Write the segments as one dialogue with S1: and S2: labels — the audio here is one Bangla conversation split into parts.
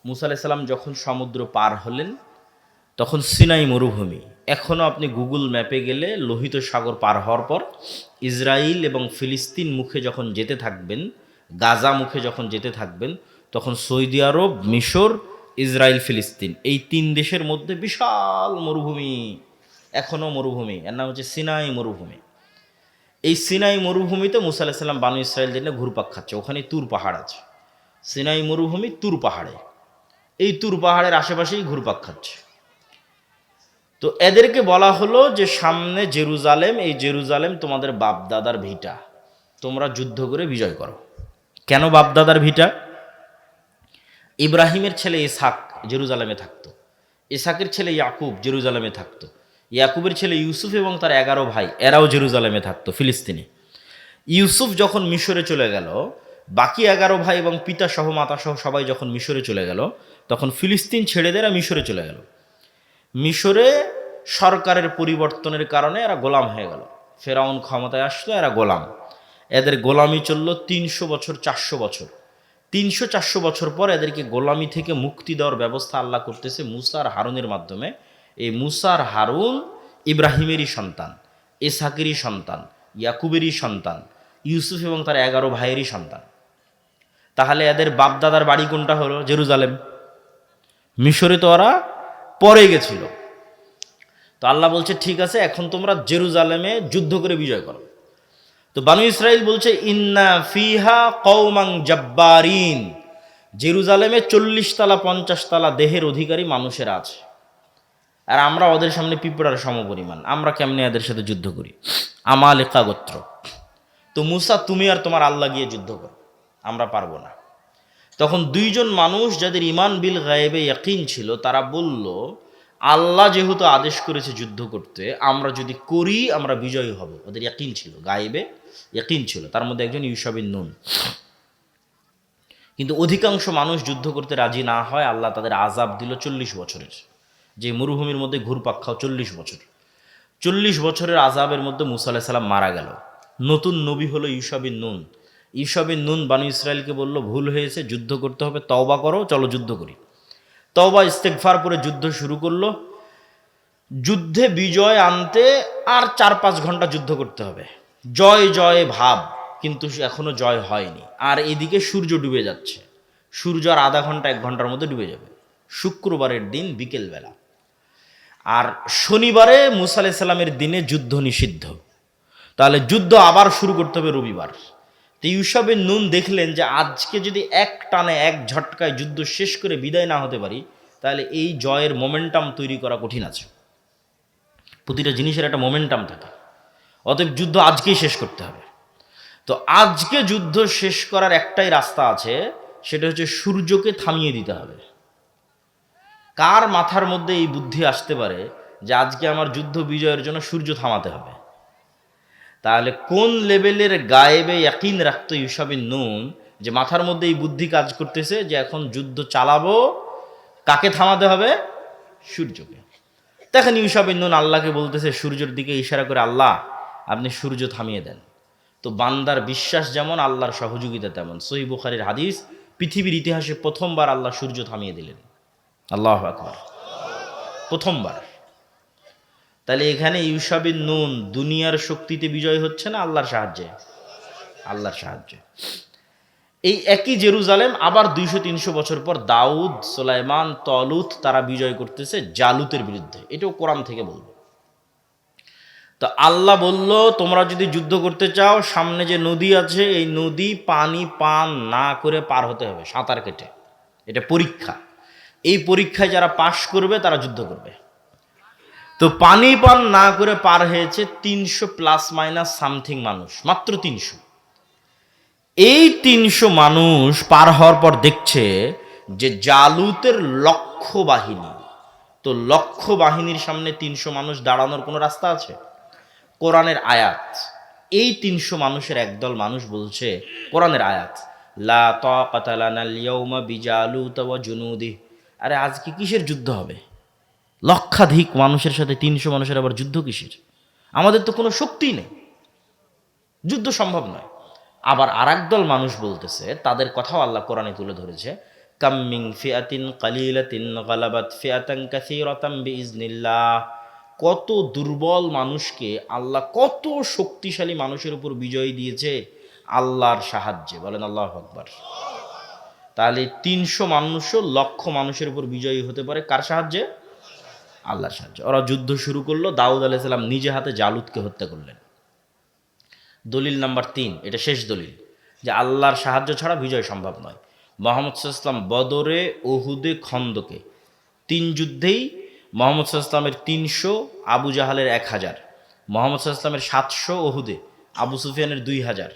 S1: মুসা আলাইহিস সালাম যখন সমুদ্র পার হলেন তখন সিনাই মরুভূমি, এখনও আপনি গুগল ম্যাপে গেলে লোহিত সাগর পার হওয়ার পর ইসরায়েল এবং ফিলিস্তিন মুখে যখন যেতে থাকবেন, গাজা মুখে যখন যেতে থাকবেন, তখন সৌদি আরব, মিশর, ইসরায়েল, ফিলিস্তিন এই তিন দেশের মধ্যে বিশাল মরুভূমি, এখনও মরুভূমি, এর নাম হচ্ছে সিনাই মরুভূমি। এই সিনাই মরুভূমিতে মুসা আলাইহিস সালাম বানু ইসরায়েলদের নিয়ে ঘুরপাক খাচ্ছে। ওখানে তুর পাহাড় আছে, সিনাই মরুভূমি তুর পাহাড়ে, এই তুর পাহাড়ের আশেপাশেই ঘুরপাক খাচ্ছে। তো এদেরকে বলা হলো যে সামনে জেরুজালেম, এই জেরুজালেম তোমাদের বাপদাদার ভিটা, তোমরা যুদ্ধ করে বিজয় করো। কেন বাপদাদার ভিটা? ইব্রাহিমের ছেলে ইসহাক জেরুজালেমে থাকতো, ইসহাকের ছেলে ইয়াকুব জেরুজালেমে থাকতো, ইয়াকুবের ছেলে ইউসুফ এবং তার 11 ভাই এরাও জেরুজালেমে থাকতো ফিলিস্তিনে। ইউসুফ যখন মিশরে চলে গেল, বাকি 11 ভাই এবং পিতা সহ মাতা সহ সবাই যখন মিশরে চলে গেল, তখন ফিলিস্তিন ছেড়ে দিয়ে এরা মিশরে চলে গেল। মিশরে সরকারের পরিবর্তনের কারণে এরা গোলাম হয়ে গেল, ফেরাউন ক্ষমতায় আসলো, এরা গোলাম। এদের গোলামি চলল 300 বছর, 400 বছর। 300-400 বছর পর এদেরকে গোলামি থেকে মুক্তি দেওয়ার ব্যবস্থা আল্লাহ করতেছে মুসা আর হারুনের মাধ্যমে। এই মুসা আর হারুন ইব্রাহিমেরই সন্তান, ইসহাকেরই সন্তান, ইয়াকুবেরই সন্তান, ইউসুফ এবং তার 11 ভাইয়েরই সন্তান। তাহলে এদের বাপদাদার বাড়ি কোনটা হলো? জেরুজালেম। মিশরে তো ওরা পরে গেছিল। তো আল্লাহ বলছে ঠিক আছে, এখন তোমরা জেরুজালেমে যুদ্ধ করে বিজয় করো। তো বানু ইসরাইল বলছে ইন্না ফিহা কওমান জাব্বারিন, জেরুজালেমে 40 তলা 50 তলা দেহের অধিকারী মানুষের আছে, আর আমরা ওদের সামনে পিঁপড়ার সমপরিমাণ, আমরা কেমনে এদের সাথে যুদ্ধ করি? আমালেকা গোত্র। তো মুসা, তুমি আর তোমার আল্লাহ গিয়ে যুদ্ধ করো, আমরা পারবো না। তখন দুইজন মানুষ যাদের ইমান বিল গায়েবে ইয়াকিন ছিল, তারা বলল আল্লাহ যেহেতু আদেশ করেছে যুদ্ধ করতে, আমরা যদি করি আমরা বিজয়ী হব। ওদের ইয়াকিন ছিল, গায়েবে ইয়াকিন ছিল। তার মধ্যে একজন ইউশা বিন নুন। কিন্তু অধিকাংশ মানুষ যুদ্ধ করতে রাজি না হয়, আল্লাহ তাদের আযাব দিল 40 বছরের, যে মরুভূমির মধ্যে ঘুরপাক খাও 40 বছর। 40 বছরের আযাবের মধ্যে মুসা আলাইহিস সালাম মারা গেল। নতুন নবী হলো ইউশা বিন নুন। ইউশা বিন নুন বানু ইসরায়েলকে বলল ভুল হয়েছে, যুদ্ধ করতে হবে, তওবা করো, চলো যুদ্ধ করি। তওবা ইস্তেগফার করে যুদ্ধ শুরু করলো। যুদ্ধে বিজয় আনতে আর 4-5 ঘন্টা যুদ্ধ করতে হবে, জয় জয় ভাব, কিন্তু এখনো জয় হয়নি। আর এদিকে সূর্য ডুবে যাচ্ছে, সূর্য আর আধা ঘন্টা 1 ঘন্টার মধ্যে ডুবে যাবে। শুক্রবারের দিন বিকেলবেলা, আর শনিবারে মুসা আলাইহিস সালামের দিনে যুদ্ধ নিষিদ্ধ। তাহলে যুদ্ধ আবার শুরু করতে হবে রবিবার। তো ইউশা বিন নুন দেখলেন যে আজকে যদি এক টানে এক ঝটকায় যুদ্ধ শেষ করে বিদায় না হতে পারি, তাহলে এই জয়ের মোমেন্টাম তৈরি করা কঠিন আছে। প্রতিটা জিনিসের একটা মোমেন্টাম থাকে, অতএব যুদ্ধ আজকেই শেষ করতে হবে। তো আজকে যুদ্ধ শেষ করার একটাই রাস্তা আছে, সেটা হচ্ছে সূর্যকে থামিয়ে দিতে হবে। কার মাথার মধ্যে এই বুদ্ধি আসতে পারে যে আজকে আমার যুদ্ধ বিজয়ের জন্য সূর্য থামাতে হবে? তাহলে কোন লেভেলের গায়েবে ইয়াকিন রাখতো ইউশা বিন নুন যে মাথার মধ্যে এই বুদ্ধি কাজ করতেছে যে এখন যুদ্ধ চালাবো, কাকে থামাতে হবে? সূর্যকে। দেখেন ইউশা বিন নুন আল্লাহকে বলতেছে সূর্যের দিকে ইশারা করে, আল্লাহ আপনি সূর্য থামিয়ে দেন। তো বান্দার বিশ্বাস যেমন, আল্লাহর সহযোগিতা তেমন। সহিহ বুখারীর হাদিস, পৃথিবীর ইতিহাসে প্রথমবার আল্লাহ সূর্য থামিয়ে দিলেন। আল্লাহু আকবার, প্রথমবার। তাহলে এখানে ইউশা বিন নুন দুনিয়ার শক্তিতে বিজয় হচ্ছে না আল্লাহর সাহায্যে? আল্লাহর সাহায্যে। এই একই জেরুজালেম আবার 200-300 বছর পর দাউদ, সুলাইমান, তলুত তারা বিজয় করতেছে জালুতের বিরুদ্ধে। এটাও কোরআন থেকে বলবো। তো আল্লাহ বলল তোমরা যদি যুদ্ধ করতে চাও, সামনে যে নদী আছে এই নদী পানি পান না করে পার হতে হবে, সাঁতার কেটে। এটা পরীক্ষা। এই পরীক্ষায় যারা পাশ করবে তারা যুদ্ধ করবে। তো পানি পান না করে পার হয়েছে 300 প্লাস মাইনাস সামথিং মানুষ, মাত্র 300। এই 300 মানুষ পার হওয়ার পর দেখছে যে জালুতের লক্ষ বাহিনী। তো লক্ষ বাহিনীর সামনে 300 মানুষ দাঁড়ানোর কোনো রাস্তা আছে? কোরআনের আয়াত, এই 300 মানুষের একদল মানুষ বলছে, কোরআনের আয়াত, লা তাকাতা লানাল ইয়াউমা বিজালুত ওয়া জুনুদিহি, আরে আজকে কিসের যুদ্ধ হবে? লক্ষাধিক মানুষের সাথে 300 মানুষের আবার যুদ্ধ কিসের? আমাদের তো কোনো শক্তিই নেই, যুদ্ধ সম্ভব নয়। আবার আর একদল মানুষ বলতেছে, তাদের কথাও আল্লাহ কোরআনে তুলে ধরেছে, কাম মিন ফিআতিন কালিলাতিন গালাবাত ফিআতান কাসীরাতান বিইজনিল্লাহ। কত দুর্বল মানুষকে আল্লাহ কত শক্তিশালী মানুষের উপর বিজয় দিয়েছে আল্লাহর সাহায্যে। বলেন আল্লাহু আকবার। তাহলে 300 মানুষও লক্ষ মানুষের উপর বিজয়ী হতে পারে কার সাহায্যে? আল্লাহর সাহায্যে। ওরা যুদ্ধ শুরু করলো, দাউদ আলাইহিস সালাম নিজে হাতে জালুতকে হত্যা করলেন। দলিল নাম্বার 3, এটা শেষ দলিল যে আল্লাহর সাহায্য ছাড়া বিজয় সম্ভব নয়। মুহাম্মদ সাল্লাল্লাহু আলাইহি ওয়াসাল্লাম বদরে, উহুদে, খন্দকে 3 যুদ্ধেই মুহাম্মদ সাল্লাল্লাহু আলাইহি ওয়াসাল্লামের 300, আবু জাহালের 1000, মুহাম্মদ সাল্লাল্লাহু আলাইহি ওয়াসাল্লামের 700, উহুদে আবু সুফিয়ানের 2000,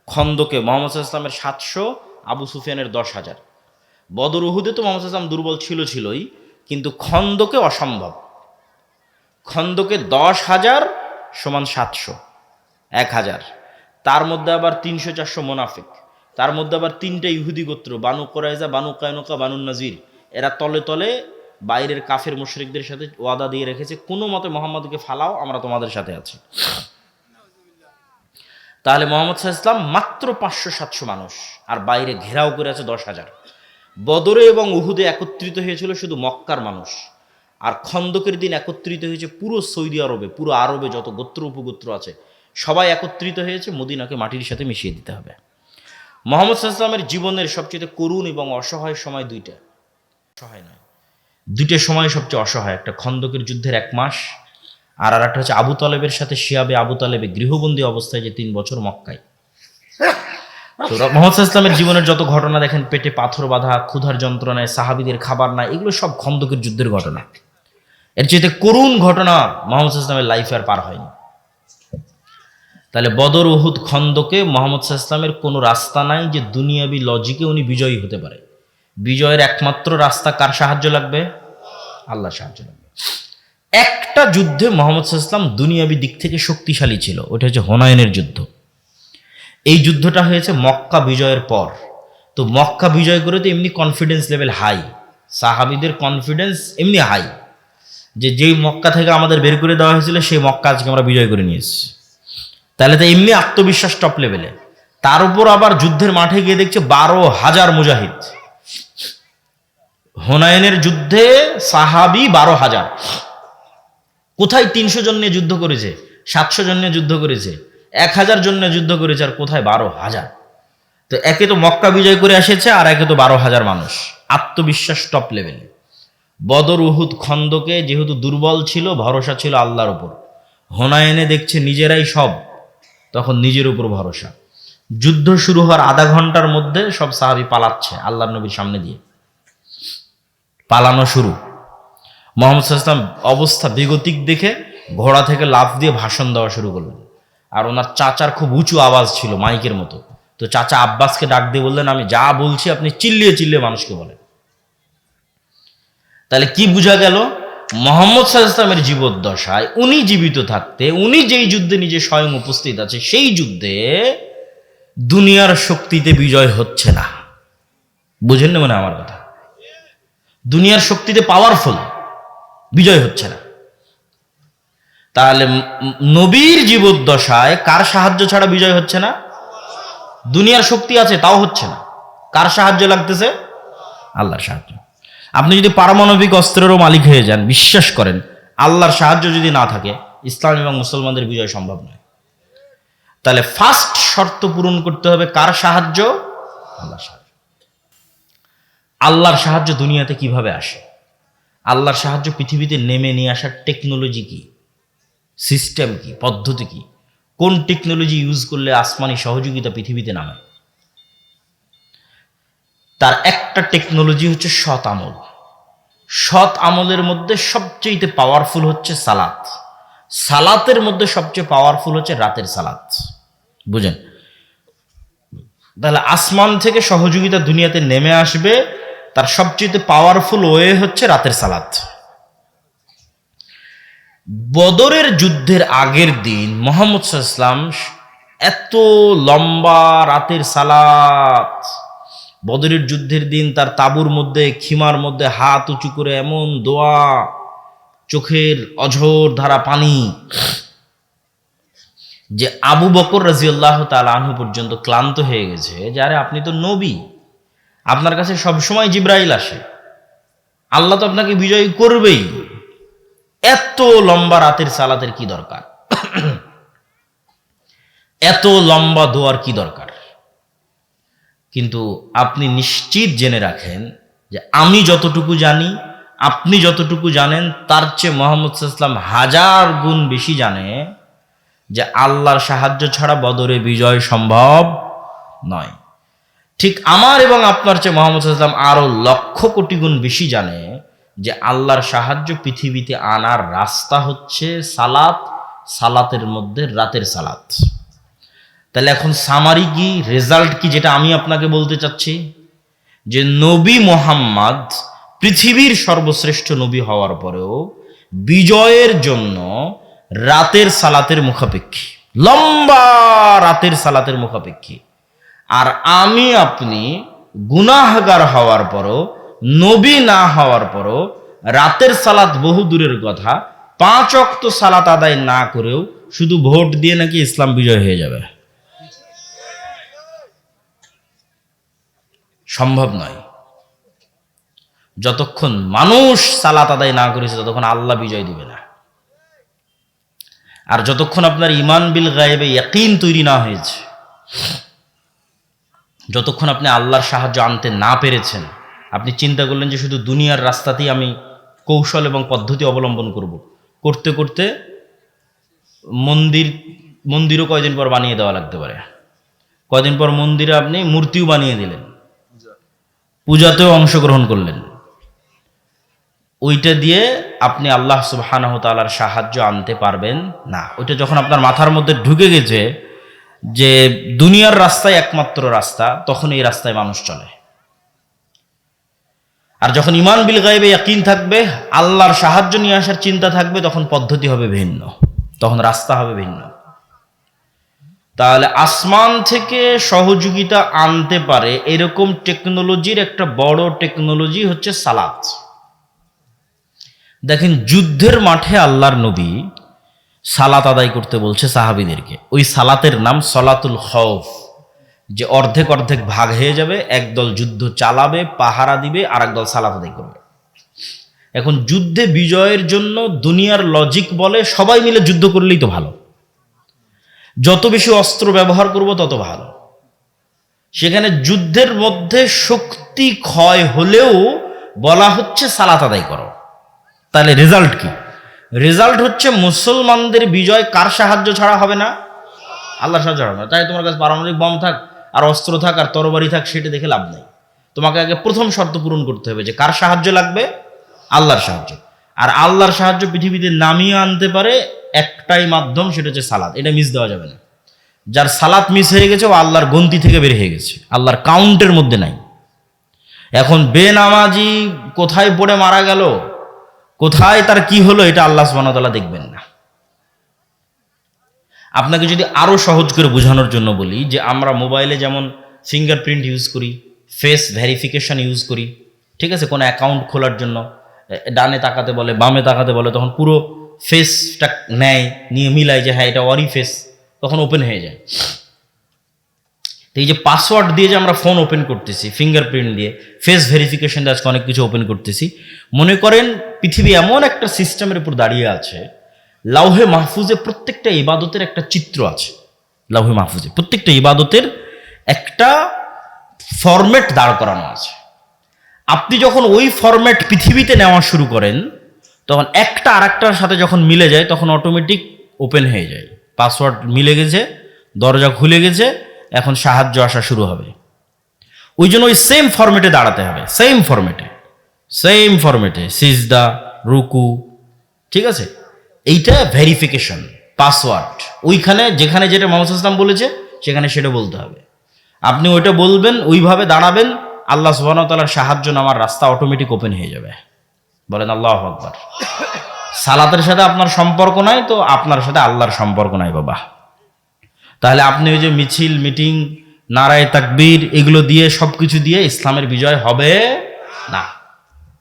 S1: খন্দকে মুহাম্মদ সাল্লাল্লাহু আলাইহি ওয়াসাল্লামের 700, আবু সুফিয়ানের 10,000। বদর, উহুদে তো মুহাম্মদ সাল্লাল্লাহু আলাইহি ওয়াসাল্লাম দুর্বল ছিলই, কিন্তু খন্দকে অসম্ভব। খন্দকে 10,000 সমান 700, 1000। তার মধ্যে আবার 300-400 মোনাফিক, তার মধ্যে আবার 3টা ইহুদি গোত্র, বানু কুরাইজা, বানু কায়নুকা, বানু নাজির। এরা তলে তলে বাইরের কাফের মুশরিকদের সাথে ওয়াদা দিয়ে রেখেছে, কোনো মতে মোহাম্মদকে ফালাও, আমরা তোমাদের সাথে আছি। তাহলে মুহাম্মদ সাল্লাল্লাহু আলাইহি ওয়াসাল্লাম মাত্র 500-700 মানুষ, আর বাইরে ঘেরাও করে আছে 10,000। বদরে এবং উহুদে একত্রিত হয়েছিল শুধু মক্কার মানুষ, আর খন্দকের দিন একত্রিত হয়েছে পুরো সৌদি আরবে, পুরো আরবে যত গোত্র উপগোত্র আছে সবাই একত্রিত হয়েছে। মদিনাকে মাটির সাথে মিশিয়ে দিতে হবে। মুহাম্মদ সাল্লাল্লাহু আলাইহি ওয়াসাল্লামের জীবনের সবচেয়ে করুণ এবং অসহায় সময় দুইটা, অসহায় নয়, দুইটা সময় সবচেয়ে অসহায়। একটা খন্দকের যুদ্ধের 1 মাস, আর একটা হচ্ছে আবু তালেবের সাথে শিয়াবে আবু তালেবে গৃহবন্দী অবস্থায় যে 3 বছর মক্কায়। তো মুহাম্মদ সাল্লাল্লাহু আলাইহি ওয়াসাল্লামের জীবনের যত ঘটনা দেখেন, পেটে পাথর বাঁধা, ক্ষুধার যন্ত্রণায়, সাহাবীদের খাবার না, এগুলো সব খন্দকের যুদ্ধের ঘটনা। এর চেয়ে করুণ ঘটনা মুহাম্মদ সাল্লাল্লাহু আলাইহি ওয়াসাল্লামের লাইফে আর পার হয়নি। তাহলে বদর, উহুদ, খন্দকে মুহাম্মদ সাল্লাল্লাহু আলাইহি ওয়াসাল্লামের কোনো রাস্তা নাই যে দুনিয়াবি লজিকে উনি বিজয়ী হতে পারে। বিজয়ের একমাত্র রাস্তা কার সাহায্য লাগবে? আল্লাহর সাহায্য লাগবে। একটা যুদ্ধে মুহাম্মদ সাল্লাল্লাহু আলাইহি ওয়াসাল্লাম দুনিয়াবি দিক থেকে শক্তিশালী ছিল, ওটা হচ্ছে হুনাইনের যুদ্ধ। এই যুদ্ধটা হয়েছে মক্কা বিজয়ের পর। তো মক্কা বিজয় করে তো এমনি কনফিডেন্স লেভেল হাই, সাহাবীদের কনফিডেন্স এমনি হাই, যে যেই মক্কা থেকে আমাদের বের করে দেওয়া হয়েছিল সেই মক্কা আজকে আমরা বিজয় করে নিয়েছি। তাহলে তো এমনি আত্মবিশ্বাস টপ লেভেলে। তার উপর আবার যুদ্ধের মাঠে গিয়ে দেখছে 12,000 মুজাহিদ। হুনাইনের যুদ্ধে সাহাবী 12,000। কোথায় 300 জন নিয়ে যুদ্ধ করেছে, 700 জন নিয়ে যুদ্ধ করেছে, 1,000 জন নিয়ে যুদ্ধ করেছে, আর কোথায় 12,000। তো একে তো মক্কা বিজয় করে এসেছে, আর একে তো 12,000 মানুষ। আত্মবিশ্বাস টপ লেভেলে। বদর, উহুদ, খন্দকে যেহেতু দুর্বল ছিল, ভরসা ছিল আল্লাহর উপর। হুনাইনে দেখছে নিজেরাই সব, তখন নিজের উপর ভরসা। যুদ্ধ শুরু হওয়ার আধা ঘন্টার মধ্যে সব সাহাবী পালাচ্ছে আল্লাহর নবীর সামনে দিয়ে। পালানো শুরু। মুহাম্মদ সাল্লাল্লাহু আলাইহি ওয়াসাল্লাম অবস্থা বেগতিক দেখে ঘোড়া থেকে লাফ দিয়ে ভাষণ দেওয়া শুরু করলেন। আর ওনার চাচার খুব উঁচু আওয়াজ ছিল, মাইকের মতো। তো চাচা আব্বাসকে ডাক দিয়ে বললেন, আমি যা বলছি আপনি চিল্লিয়ে চিল্লিয়ে মানুষকে বলেন। তাহলে কি বোঝা গেল? মুহাম্মদ সাল্লাল্লাহু আলাইহি ওয়াসাল্লামের জীবদ্দশায় উনি জীবিত থাকতে, উনি যেই যুদ্ধে নিজে স্বয়ং উপস্থিত আছে, সেই যুদ্ধে দুনিয়ার শক্তিতে বিজয় হচ্ছে না। বুঝেন না মানে আমার কথা? দুনিয়ার শক্তিতে পাওয়ারফুল, বিজয় হচ্ছে না। তাহলে নবীর জীবদ্দশায় কার সাহায্য ছাড়া বিজয় হচ্ছে না? দুনিয়ার শক্তি আছে তাও হচ্ছে না, কার সাহায্য লাগতেছে? আল্লাহর সাহায্য। আপনি যদি পারমাণবিক অস্ত্রেরও মালিক হয়ে যান, বিশ্বাস করেন আল্লাহর সাহায্য যদি না থাকে, ইসলাম এবং মুসলমানদের বিজয় সম্ভব নয়। তাহলে ফার্স্ট শর্ত পূরণ করতে হবে কার সাহায্য? আল্লাহর সাহায্য। আল্লাহর সাহায্য দুনিয়াতে কিভাবে আসে? আল্লাহর সাহায্য পৃথিবীতে নেমে নিয়ে আসার টেকনোলজি কি, সিস্টেম কি, পদ্ধতি কি, কোন টেকনোলজি ইউজ করলে আসমানি সহযোগিতা পৃথিবীতে নামে? তার একটা টেকনোলজি হচ্ছে সৎ আমল। সৎ আমলের মধ্যে সবচেয়ে পাওয়ারফুল হচ্ছে সালাত। সালাতের মধ্যে সবচেয়ে পাওয়ারফুল হচ্ছে রাতের সালাত। বুঝেন? তাহলে আসমান থেকে সহযোগিতা দুনিয়াতে নেমে আসবে, তার সবচেয়ে পাওয়ারফুল ওয়ে হচ্ছে রাতের সালাত। বদরের যুদ্ধের আগের দিন মুহাম্মদ সাল্লাল্লাহু আলাইহি ওয়াসাল্লাম এত লম্বা রাতের সালাত, বদরের যুদ্ধের দিন তার তাঁবুর মধ্যে, খিমার মধ্যে হাত উঁচু করে এমন দোয়া, চোখের অঝোর ধারা পানি, যে আবু বকর রাদিয়াল্লাহু তাআলা আনহু পর্যন্ত ক্লান্ত হয়ে গেছে যে আরে আপনি তো নবী, আপনার কাছে সবসময় জিব্রাইল আসে, আল্লাহ তো আপনাকে বিজয়ী করবেই। এত লম্বা রাতের সালাতের কি দরকার? এত লম্বা দোয়ার কি দরকার? কিন্তু আপনি নিশ্চিত জেনে রাখেন যে আমি যতটুকু জানি, আপনি যতটুকু জানেন, তার চেয়ে মুহাম্মদ সাল্লাল্লাহু আলাইহি ওয়াসাল্লাম 1000 গুণ বেশি জানে যে আল্লাহর সাহায্য ছাড়া বদরে বিজয় সম্ভব নয়। ঠিক আমার এবং আপনার চেয়ে মুহাম্মদ সাল্লাল্লাহু আলাইহি ওয়াসাল্লাম আরো লক্ষ কোটি গুণ বেশি জানে যে আল্লাহর সাহায্য পৃথিবীতে আনার রাস্তা হচ্ছে সালাত, সালাতের মধ্যে রাতের সালাত। তাহলে এখন সামারি কি, রেজাল্ট কি, যেটা আমি আপনাকে বলতে চাচ্ছি, যে নবী মুহাম্মদ পৃথিবীর সর্বশ্রেষ্ঠ নবী হওয়ার পরেও বিজয়ের জন্য রাতের সালাতের মুখাপেক্ষী, লম্বা রাতের সালাতের মুখাপেক্ষী। আর আমি আপনি গুনাহগার হওয়ার পরও, নবী না হওয়ার পরও রাতের সালাত বহু দূরের কথা, 5 ওয়াক্ত সালাত আদায় না করেও শুধু ভোট দিয়ে নাকি ইসলাম বিজয় হয়ে যাবে। সম্ভব নয়। যতক্ষণ মানুষ সালাত আদায় না করেছে ততক্ষণ আল্লাহ বিজয় দিবে না। আর যতক্ষণ আপনার ঈমান বিল গায়বে ইয়াকিন তৈরি না হয়েছে, যতক্ষণ আপনি আল্লাহর সাহায্য আনতে না পেরেছেন, আপনি চিন্তা করলেন যে শুধু দুনিয়ার রাস্তাতেই আমি কৌশল এবং পদ্ধতি অবলম্বন করব, করতে করতে মন্দিরও কয়দিন পর বানিয়ে দেওয়া লাগতে পারে। কয়দিন পর মন্দিরে আপনি মূর্তিও বানিয়ে দিলেন, পূজাতেও অংশগ্রহণ করলেন। ওইটা দিয়ে আপনি আল্লাহ সুবহানাহু ওয়া তাআলার সাহায্য আনতে পারবেন না। ওইটা যখন আপনার মাথার মধ্যে ঢুকে গেছে যে দুনিয়ার রাস্তায় একমাত্র রাস্তা, তখন এই রাস্তায় মানুষ চলে। আর যখন ঈমান বিল গায়বে ইয়াকিন থাকবে, আল্লাহর সাহায্য নিয়ে আসার চিন্তা থাকবে, তখন পদ্ধতি হবে ভিন্ন, তখন রাস্তা হবে ভিন্ন। তাহলে আসমান থেকে সহযোগিতা আনতে পারে এরকম টেকনোলজির একটা বড় টেকনোলজি হচ্ছে সালাত। দেখেন, যুদ্ধের মাঠে আল্লাহর নবী সালাত আদায় করতে বলছে সাহাবীদেরকে। ওই সালাতের নাম সলাতুল খৌফ, যে অর্ধেক অর্ধেক ভাগ হয়ে যাবে, একদল যুদ্ধ চালাবে, পাহারা দিবে, আর একদল সালাত আদায় করবে। এখন যুদ্ধে বিজয়ের জন্য দুনিয়ার লজিক বলে সবাই মিলে যুদ্ধ করলেই তো ভালো, যত বেশি অস্ত্র ব্যবহার করব তত ভালো। সেখানে যুদ্ধের মধ্যে শক্তি ক্ষয় হলেও বলা হচ্ছে সালাত আদায় করো। তাহলে রেজাল্ট কি? রেজাল্ট হচ্ছে মুসলমানদের বিজয় কার সাহায্য ছাড়া হবে না? আল্লাহর সাহায্য হবে না। তাই তোমার কাছে পারমাণবিক বম থাক আর অস্ত্র থাক আর তরবারি থাক, সেটা দেখে লাভ নেই। তোমাকে আগে প্রথম শর্ত পূরণ করতে হবে যে কার সাহায্য লাগবে? আল্লাহর সাহায্য। আর আল্লাহর সাহায্য পৃথিবীতে নামিয়ে আনতে পারে একটাই মাধ্যম, সেটা হচ্ছে সালাত। এটা মিস দেওয়া যাবে না। যার সালাত মিস হয়ে গেছে ও আল্লাহর গন্তি থেকে বের হয়ে গেছে, আল্লাহর কাউন্টের মধ্যে নাই। এখন বেনামাজি কোথায় পড়ে মারা গেল, কোথায় তার কি হলো, এটা আল্লাহ সুবহানাহু ওয়া তাআলা দেখবেন না। আপনাকে যদি আরো সহজ করে বোঝানোর জন্য বলি, যে আমরা মোবাইলে যেমন ফিঙ্গারপ্রিন্ট ইউজ করি, ফেস ভেরিফিকেশন ইউজ করি, ঠিক আছে, কোনো অ্যাকাউন্ট খোলার জন্য ডানে তাকাতে বলে, বামে তাকাতে বলে, তখন পুরো ফেসটা নেয়, নিয়ে মিলায় যে হ্যাঁ এটা ওরই ফেস, তখন ওপেন হয়ে যায়। তো এই যে পাসওয়ার্ড দিয়ে যে আমরা ফোন ওপেন করতেছি, ফিঙ্গারপ্রিন্ট দিয়ে, ফেস ভেরিফিকেশন দিয়ে আজকে অনেক কিছু ওপেন করতেছি। মনে করেন পৃথিবী এমন একটা সিস্টেমের উপর দাঁড়িয়ে আছে, লাউহে মাহফুজে প্রত্যেকটা ইবাদতের একটা চিত্র আছে। লাউহে মাহফুজে প্রত্যেকটা ইবাদতের একটা ফরম্যাট দাঁড় করানো আছে। আপনি যখন ওই ফরম্যাট পৃথিবীতে নেওয়া শুরু করেন, তখন একটা আরেকটার সাথে যখন মিলে যায়, তখন অটোমেটিক ওপেন হয়ে যায়। পাসওয়ার্ড মিলে গেছে, দরজা খুলে গেছে, এখন সাহায্য আসা শুরু হবে। ওই জন্য ওই সেম ফরম্যাটে দাঁড়াতে হবে, সেম ফরম্যাটে সিজদা, রুকু, ঠিক আছে। এইটা ভেরিফিকেশন, পাসওয়ার্ড। ওইখানে যেখানে যেটা মুহাম্মদ সাল্লাল্লাহু আলাইহি ওয়াসাল্লাম বলেছে সেখানে সেটা বলতে হবে। আপনি ওইটা বলবেন, ওইভাবে দাঁড়াবেন, আল্লাহ সুবহানাহু ওয়া তাআলার সাহায্য নামার রাস্তা অটোমেটিক ওপেন হয়ে যাবে। বলেন আল্লাহু আকবার। সালাতের সাথে আপনার সম্পর্ক নাই তো আপনার সাথে আল্লাহর সম্পর্ক নাই বাবা। তাহলে আপনি ওই যে মিছিল, মিটিং, নারায়ে তাকবীর, এগুলো দিয়ে, সবকিছু দিয়ে ইসলামের বিজয় হবে না।